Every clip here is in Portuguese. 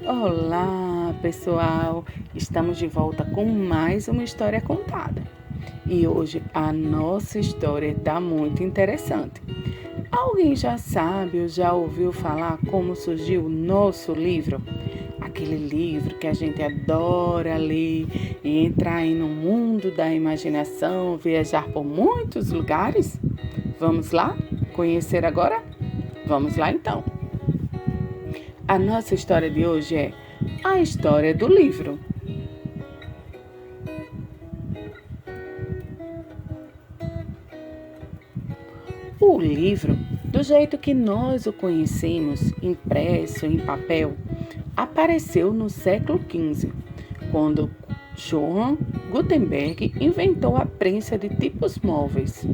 Olá, pessoal! Estamos de volta com mais uma história contada. E hoje a nossa história está muito interessante. Alguém já sabe ou já ouviu falar como surgiu o nosso livro? Aquele livro que a gente adora ler e entrar aí no mundo da imaginação, viajar por muitos lugares? Vamos lá? Conhecer agora? Vamos lá então! A nossa história de hoje é a história do livro. O livro, do jeito que nós o conhecemos, impresso em papel, apareceu no século XV, quando Johann Gutenberg inventou a prensa de tipos móveis.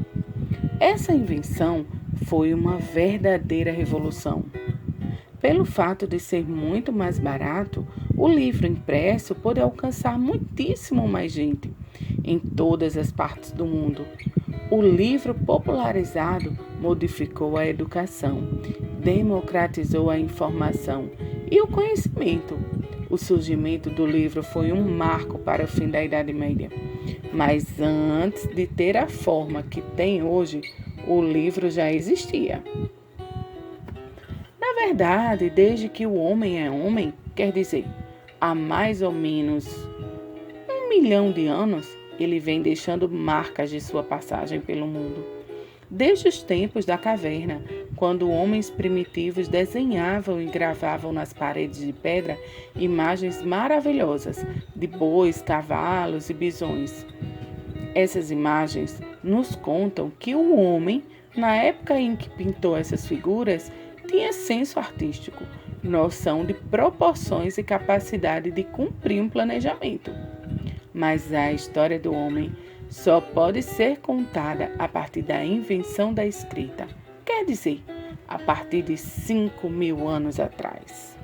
Essa invenção foi uma verdadeira revolução. Pelo fato de ser muito mais barato, o livro impresso pôde alcançar muitíssimo mais gente em todas as partes do mundo. O livro popularizado modificou a educação, democratizou a informação e o conhecimento. O surgimento do livro foi um marco para o fim da Idade Média. Mas antes de ter a forma que tem hoje, o livro já existia. Na verdade, desde que o homem é homem, quer dizer, há mais ou menos 1 milhão de anos, ele vem deixando marcas de sua passagem pelo mundo. Desde os tempos da caverna, quando homens primitivos desenhavam e gravavam nas paredes de pedra imagens maravilhosas de bois, cavalos e bisões. Essas imagens nos contam que o homem, na época em que pintou essas figuras, tinha senso artístico, noção de proporções e capacidade de cumprir um planejamento. Mas a história do homem só pode ser contada a partir da invenção da escrita, quer dizer, a partir de 5.000 anos atrás.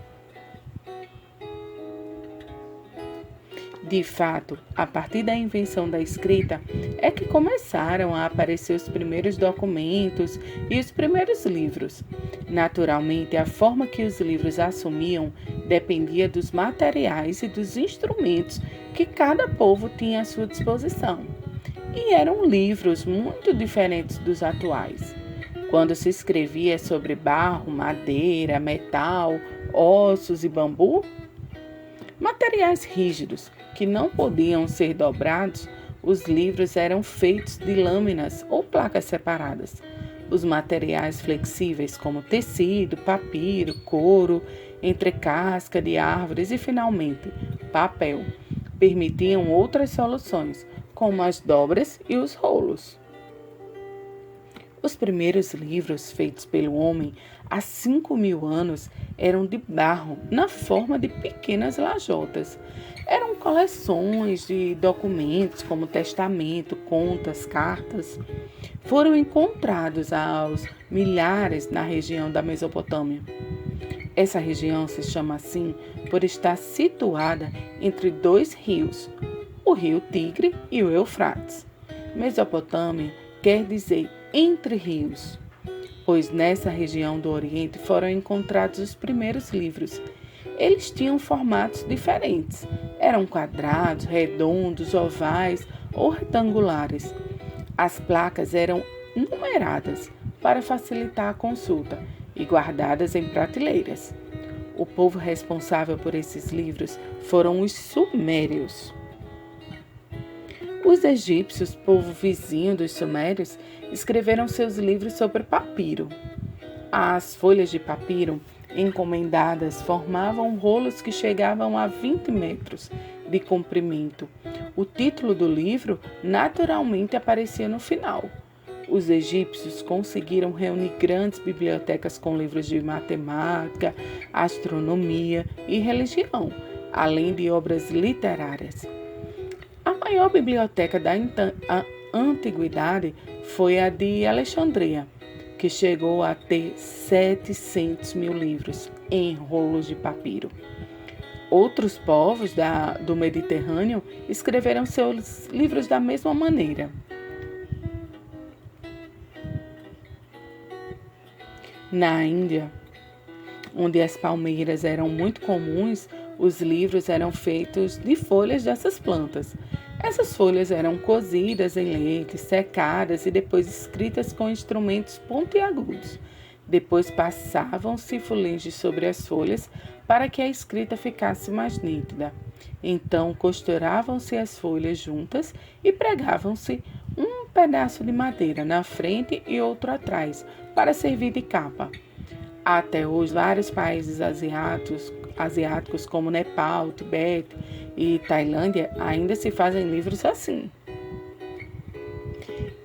De fato, a partir da invenção da escrita é que começaram a aparecer os primeiros documentos e os primeiros livros. Naturalmente, a forma que os livros assumiam dependia dos materiais e dos instrumentos que cada povo tinha à sua disposição. E eram livros muito diferentes dos atuais. Quando se escrevia sobre barro, madeira, metal, ossos e bambu, materiais rígidos que não podiam ser dobrados, os livros eram feitos de lâminas ou placas separadas. Os materiais flexíveis, como tecido, papiro, couro, entrecasca de árvores e, finalmente, papel, permitiam outras soluções, como as dobras e os rolos. Os primeiros livros feitos pelo homem há 5.000 anos eram de barro, na forma de pequenas lajotas. Eram coleções de documentos como testamento, contas, cartas. Foram encontrados aos milhares na região da Mesopotâmia. Essa região se chama assim por estar situada entre dois rios, o rio Tigre e o Eufrates. Mesopotâmia quer dizer entre rios, pois nessa região do Oriente foram encontrados os primeiros livros. Eles tinham formatos diferentes, eram quadrados, redondos, ovais ou retangulares. As placas eram numeradas para facilitar a consulta e guardadas em prateleiras. O povo responsável por esses livros foram os sumérios. Os egípcios, povo vizinho dos sumérios, escreveram seus livros sobre papiro. As folhas de papiro encomendadas formavam rolos que chegavam a 20 metros de comprimento. O título do livro naturalmente aparecia no final. Os egípcios conseguiram reunir grandes bibliotecas com livros de matemática, astronomia e religião, além de obras literárias. A maior biblioteca da antiguidade foi a de Alexandria, que chegou a ter 700.000 livros em rolos de papiro. Outros povos do Mediterrâneo escreveram seus livros da mesma maneira. Na Índia, onde as palmeiras eram muito comuns, os livros eram feitos de folhas dessas plantas. Essas folhas eram cozidas em leite, secadas e depois escritas com instrumentos pontiagudos. Depois passavam-se fuligens sobre as folhas para que a escrita ficasse mais nítida. Então costuravam-se as folhas juntas e pregavam-se um pedaço de madeira na frente e outro atrás, para servir de capa. Até hoje, vários países asiáticos como Nepal, Tibete e Tailândia ainda se fazem livros assim.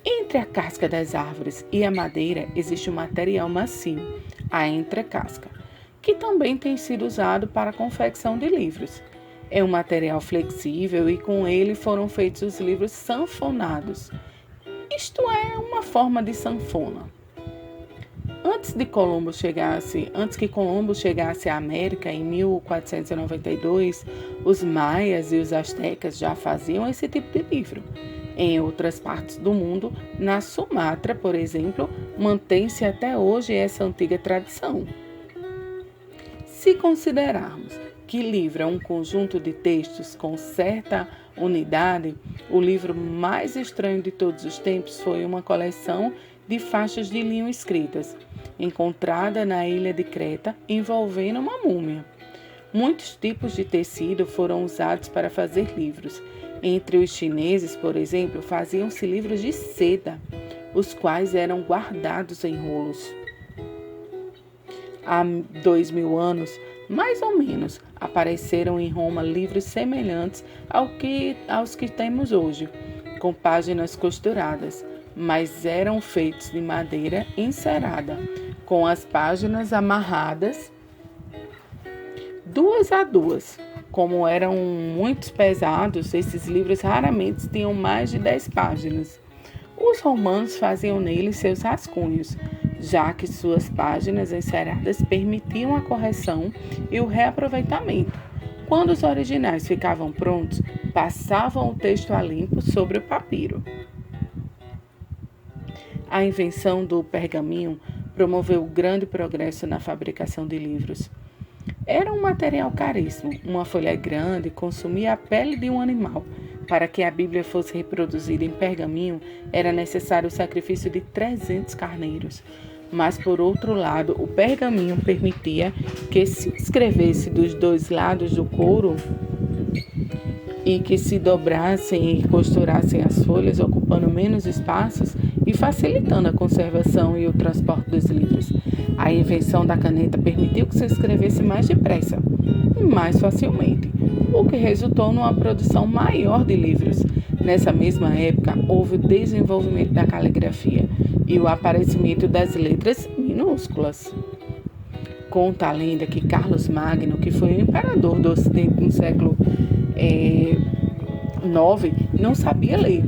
Entre a casca das árvores e a madeira existe um material macio, a entrecasca, que também tem sido usado para a confecção de livros. É um material flexível e com ele foram feitos os livros sanfonados. Isto é uma forma de sanfona. Antes que Colombo chegasse à América em 1492, os maias e os astecas já faziam esse tipo de livro. Em outras partes do mundo, na Sumatra, por exemplo, mantém-se até hoje essa antiga tradição. Se considerarmos que livro é um conjunto de textos com certa unidade, o livro mais estranho de todos os tempos foi uma coleção de faixas de linho escritas, encontrada na ilha de Creta, envolvendo uma múmia. Muitos tipos de tecido foram usados para fazer livros. Entre os chineses, por exemplo, faziam-se livros de seda, os quais eram guardados em rolos. Há 2000 anos, mais ou menos, apareceram em Roma livros semelhantes aos que temos hoje, com páginas costuradas, mas eram feitos de madeira encerada, com as páginas amarradas duas a duas. Como eram muito pesados, esses livros raramente tinham mais de 10 páginas. Os romanos faziam neles seus rascunhos, já que suas páginas enceradas permitiam a correção e o reaproveitamento. Quando os originais ficavam prontos, passavam o texto a limpo sobre o papiro. A invenção do pergaminho promoveu grande progresso na fabricação de livros. Era um material caríssimo. Uma folha grande consumia a pele de um animal. Para que a Bíblia fosse reproduzida em pergaminho, era necessário o sacrifício de 300 carneiros. Mas, por outro lado, o pergaminho permitia que se escrevesse dos dois lados do couro e que se dobrassem e costurassem as folhas, ocupando menos espaços e facilitando a conservação e o transporte dos livros. A invenção da caneta permitiu que se escrevesse mais depressa e mais facilmente, o que resultou numa produção maior de livros. Nessa mesma época, houve o desenvolvimento da caligrafia e o aparecimento das letras minúsculas. Conta a lenda que Carlos Magno, que foi o imperador do Ocidente no século IX, não sabia ler.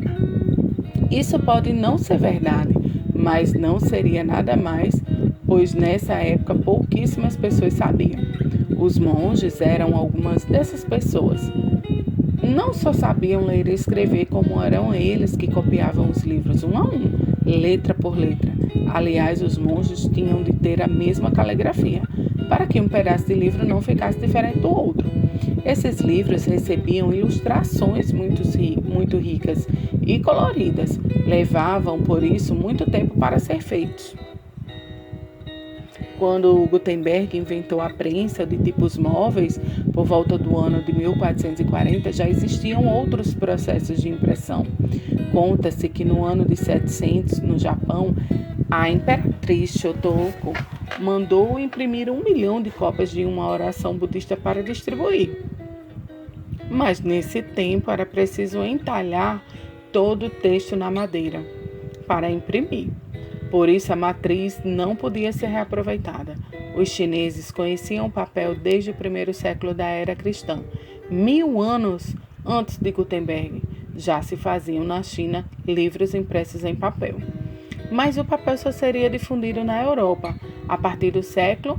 Isso pode não ser verdade, mas não seria nada mais, pois nessa época pouquíssimas pessoas sabiam. Os monges eram algumas dessas pessoas. Não só sabiam ler e escrever, como eram eles que copiavam os livros um a um, letra por letra. Aliás, os monges tinham de ter a mesma caligrafia, para que um pedaço de livro não ficasse diferente do outro. Esses livros recebiam ilustrações muito ricas e coloridas. Levavam, por isso, muito tempo para ser feitos. Quando Gutenberg inventou a prensa de tipos móveis, por volta do ano de 1440, já existiam outros processos de impressão. Conta-se que no ano de 700, no Japão, a imperatriz Shotoko mandou imprimir 1 milhão de cópias de uma oração budista para distribuir. Mas nesse tempo era preciso entalhar todo o texto na madeira para imprimir. Por isso, a matriz não podia ser reaproveitada. Os chineses conheciam o papel desde o primeiro século da era cristã. 1000 anos antes de Gutenberg, já se faziam na China livros impressos em papel. Mas o papel só seria difundido na Europa a partir do século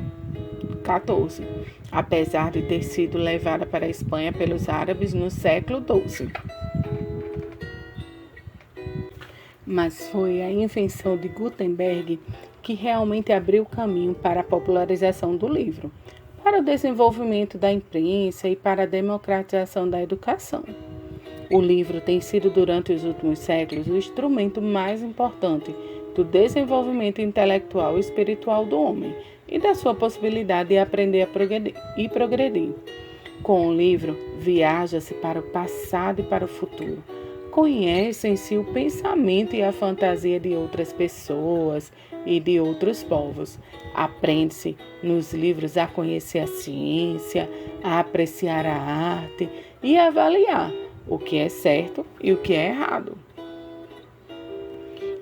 XIV, apesar de ter sido levada para a Espanha pelos árabes no século XII. Mas foi a invenção de Gutenberg que realmente abriu o caminho para a popularização do livro, para o desenvolvimento da imprensa e para a democratização da educação. O livro tem sido, durante os últimos séculos, o instrumento mais importante do desenvolvimento intelectual e espiritual do homem e da sua possibilidade de aprender e progredir. Com o livro, viaja-se para o passado e para o futuro. Conhecem-se o pensamento e a fantasia de outras pessoas e de outros povos. Aprende-se nos livros a conhecer a ciência, a apreciar a arte e a avaliar o que é certo e o que é errado.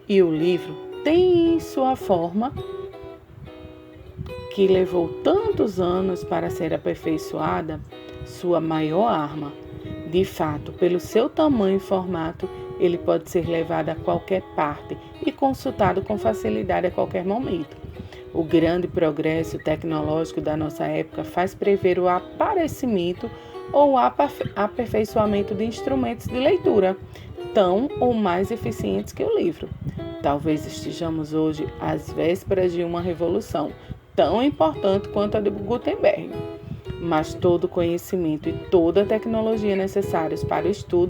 E o livro tem em sua forma, que levou tantos anos para ser aperfeiçoada, sua maior arma. De fato, pelo seu tamanho e formato, ele pode ser levado a qualquer parte e consultado com facilidade a qualquer momento. O grande progresso tecnológico da nossa época faz prever o aparecimento ou aperfeiçoamento de instrumentos de leitura, tão ou mais eficientes que o livro. Talvez estejamos hoje às vésperas de uma revolução, tão importante quanto a de Gutenberg. Mas todo conhecimento e toda tecnologia necessários para o estudo